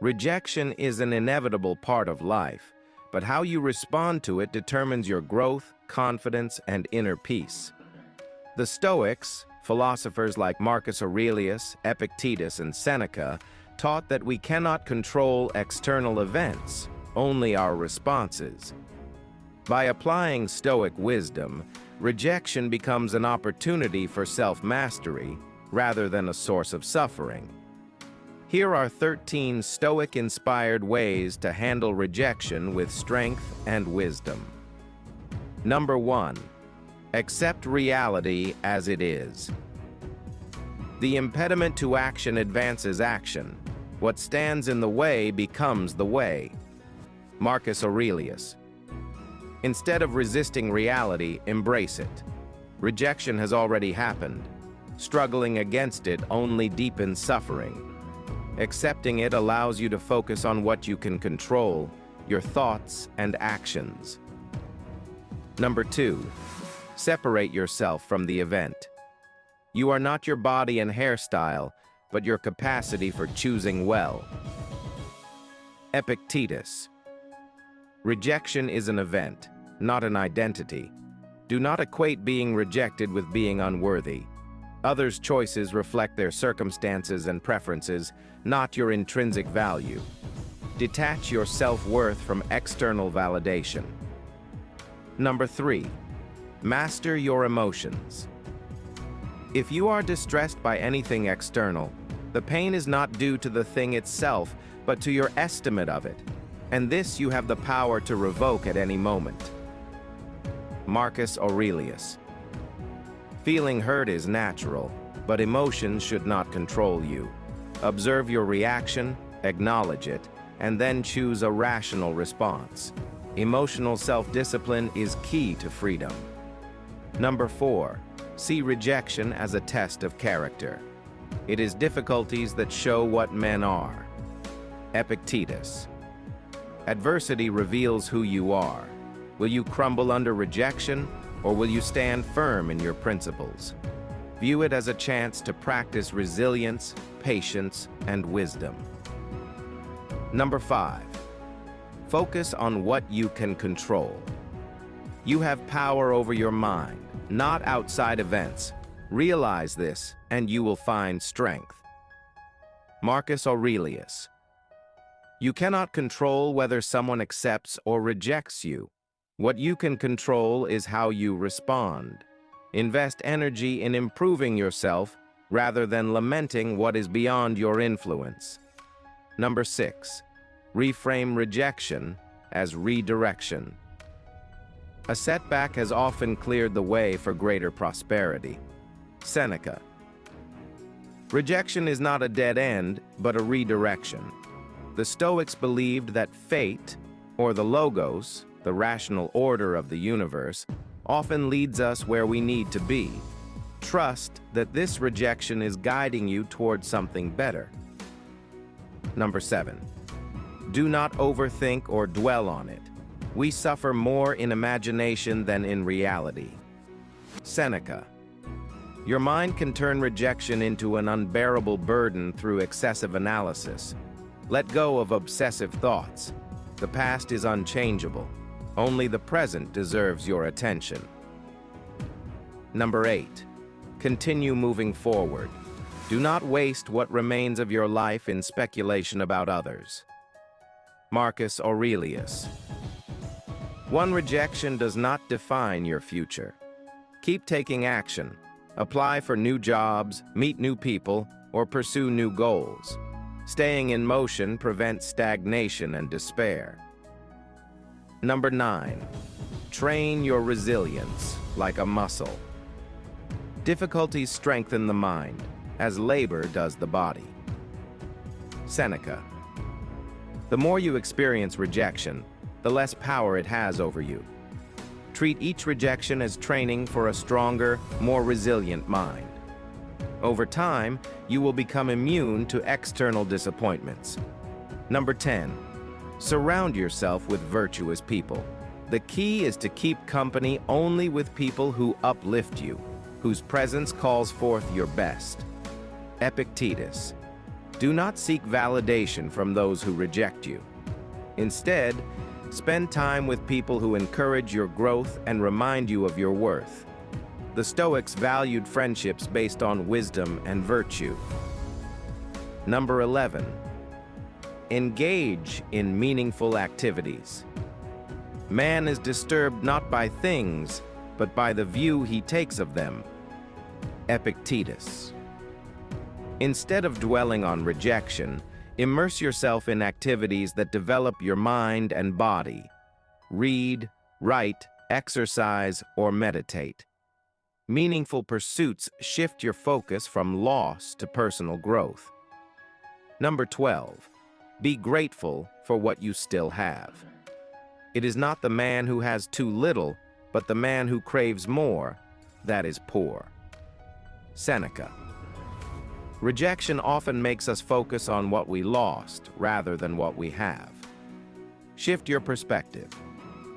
Rejection is an inevitable part of life, but how you respond to it determines your growth, confidence, and inner peace. The Stoics, philosophers like Marcus Aurelius, Epictetus, and Seneca, taught that we cannot control external events, only our responses. By applying Stoic wisdom, rejection becomes an opportunity for self-mastery rather than a source of suffering. Here are 13 Stoic-inspired ways to handle rejection with strength and wisdom. Number 1. Accept reality as it is. The impediment to action advances action. What stands in the way becomes the way. Marcus Aurelius. Instead of resisting reality, embrace it. Rejection has already happened. Struggling against it only deepens suffering. Accepting it allows you to focus on what you can control, your thoughts and actions. Number 2. Separate yourself from the event. You are not your body and hairstyle, but your capacity for choosing well. Epictetus. Rejection is an event, not an identity. Do not equate being rejected with being unworthy. Others' choices reflect their circumstances and preferences, not your intrinsic value. Detach your self-worth from external validation. Number 3. Master your emotions. If you are distressed by anything external, the pain is not due to the thing itself, but to your estimate of it, and this you have the power to revoke at any moment. Marcus Aurelius. Feeling hurt is natural, but emotions should not control you. Observe your reaction, acknowledge it, and then choose a rational response. Emotional self-discipline is key to freedom. Number 4. See rejection as a test of character. It is difficulties that show what men are. Epictetus. Adversity reveals who you are. Will you crumble under rejection, or will you stand firm in your principles? View it as a chance to practice resilience, patience, and wisdom. Number 5. Focus on what you can control. You have power over your mind, not outside events. Realize this, and you will find strength. Marcus Aurelius. You cannot control whether someone accepts or rejects you. What you can control is how you respond. Invest energy in improving yourself rather than lamenting what is beyond your influence. Number 6. Reframe rejection as redirection. A setback has often cleared the way for greater prosperity. Seneca. Rejection is not a dead end, but a redirection. The Stoics believed that fate, or the logos, the rational order of the universe, often leads us where we need to be. Trust that this rejection is guiding you towards something better. Number 7. Do not overthink or dwell on it. We suffer more in imagination than in reality. Seneca. Your mind can turn rejection into an unbearable burden through excessive analysis. Let go of obsessive thoughts. The past is unchangeable. Only the present deserves your attention. Number 8. Continue moving forward. Do not waste what remains of your life in speculation about others. Marcus Aurelius. One rejection does not define your future. Keep taking action. Apply for new jobs, meet new people, or pursue new goals. Staying in motion prevents stagnation and despair. Number 9. Train your resilience like a muscle. Difficulties strengthen the mind, as labor does the body. Seneca. The more you experience rejection, the less power it has over you. Treat each rejection as training for a stronger, more resilient mind. Over time, you will become immune to external disappointments. Number 10. Surround yourself with virtuous people. The key is to keep company only with people who uplift you, whose presence calls forth your best. Epictetus. Do not seek validation from those who reject you. Instead, spend time with people who encourage your growth and remind you of your worth. The Stoics valued friendships based on wisdom and virtue. Number 11. Engage in meaningful activities. Man is disturbed not by things, but by the view he takes of them. Epictetus. Instead of dwelling on rejection, immerse yourself in activities that develop your mind and body. Read, write, exercise, or meditate. Meaningful pursuits shift your focus from loss to personal growth. Number 12. Be grateful for what you still have. It is not the man who has too little, but the man who craves more, that is poor. Seneca. Rejection often makes us focus on what we lost rather than what we have. Shift your perspective.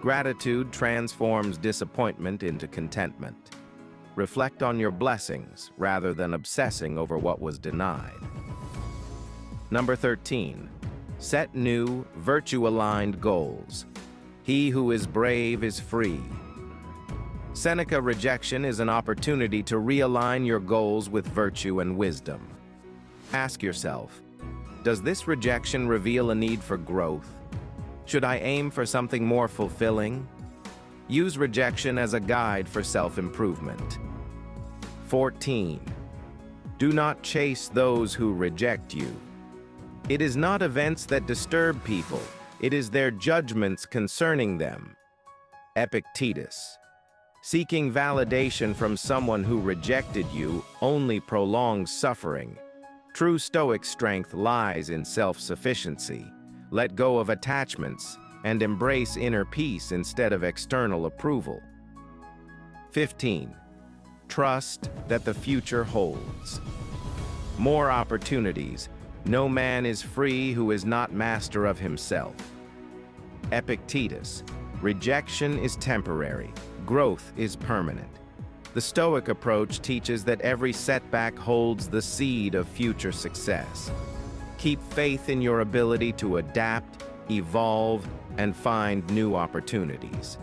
Gratitude transforms disappointment into contentment. Reflect on your blessings rather than obsessing over what was denied. Number 13. Set new, virtue-aligned goals. He who is brave is free. Seneca. Rejection is an opportunity to realign your goals with virtue and wisdom. Ask yourself, does this rejection reveal a need for growth? Should I aim for something more fulfilling? Use rejection as a guide for self-improvement. 14. Do not chase those who reject you. It is not events that disturb people, it is their judgments concerning them. Epictetus. Seeking validation from someone who rejected you only prolongs suffering. True Stoic strength lies in self-sufficiency. Let go of attachments and embrace inner peace instead of external approval. 15. Trust that the future holds. More opportunities. No man is free who is not master of himself. Epictetus. Rejection is temporary. Growth is permanent. The Stoic approach teaches that every setback holds the seed of future success. Keep faith in your ability to adapt, evolve, and find new opportunities.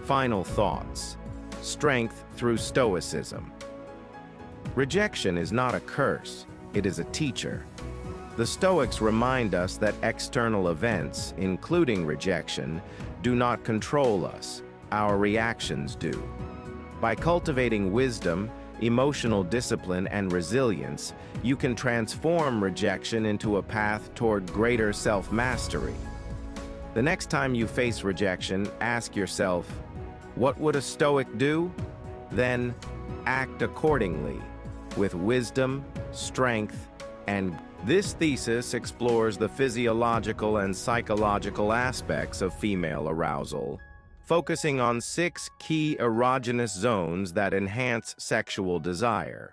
Final thoughts. Strength through Stoicism. Rejection is not a curse, it is a teacher. The Stoics remind us that external events, including rejection, do not control us. Our reactions do. By cultivating wisdom, emotional discipline, and resilience, you can transform rejection into a path toward greater self-mastery. The next time you face rejection, ask yourself, what would a Stoic do? Then act accordingly, with wisdom, strength, and this thesis explores the physiological and psychological aspects of female arousal, focusing on 6 key erogenous zones that enhance sexual desire.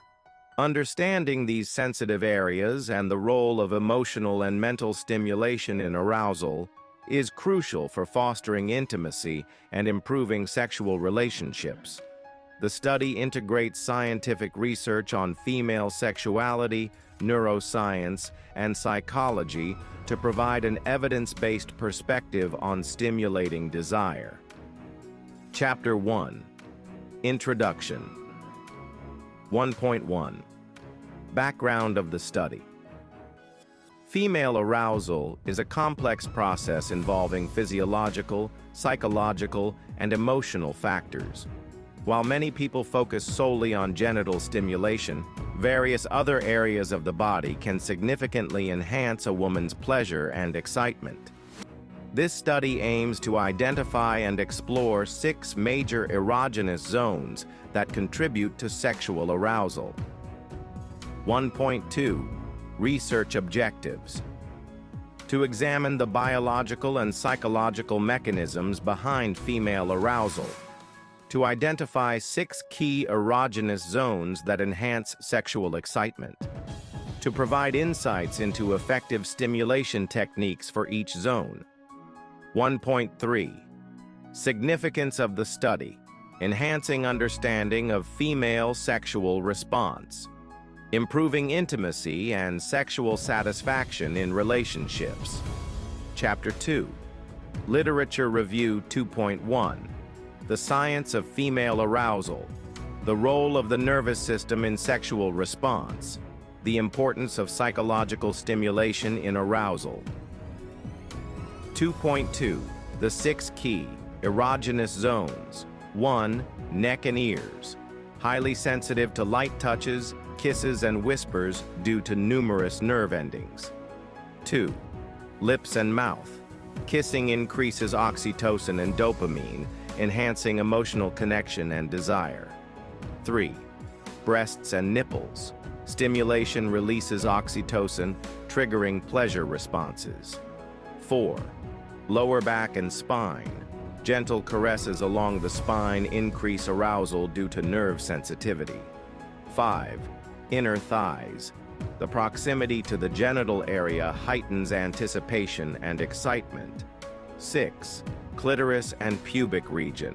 Understanding these sensitive areas and the role of emotional and mental stimulation in arousal is crucial for fostering intimacy and improving sexual relationships. The study integrates scientific research on female sexuality, neuroscience, and psychology to provide an evidence-based perspective on stimulating desire. Chapter 1. Introduction. 1.1. Background of the study. Female arousal is a complex process involving physiological, psychological, and emotional factors. While many people focus solely on genital stimulation, various other areas of the body can significantly enhance a woman's pleasure and excitement. This study aims to identify and explore 6 major erogenous zones that contribute to sexual arousal. 1.2. Research objectives. To examine the biological and psychological mechanisms behind female arousal. To identify 6 key erogenous zones that enhance sexual excitement. To provide insights into effective stimulation techniques for each zone. 1.3. Significance of the study. Enhancing understanding of female sexual response. Improving intimacy and sexual satisfaction in relationships. Chapter 2. Literature Review 2.1. The Science of Female Arousal. The role of the nervous system in sexual response. The importance of psychological stimulation in arousal. 2.2. The 6 key erogenous zones. 1. Neck and ears. Highly sensitive to light touches, kisses, and whispers due to numerous nerve endings. 2. Lips and mouth. Kissing increases oxytocin and dopamine, enhancing emotional connection and desire. 3. Breasts and nipples. Stimulation releases oxytocin, triggering pleasure responses. 4. Lower back and spine. Gentle caresses along the spine increase arousal due to nerve sensitivity. 5. Inner thighs. The proximity to the genital area heightens anticipation and excitement. 6. Clitoris and pubic region.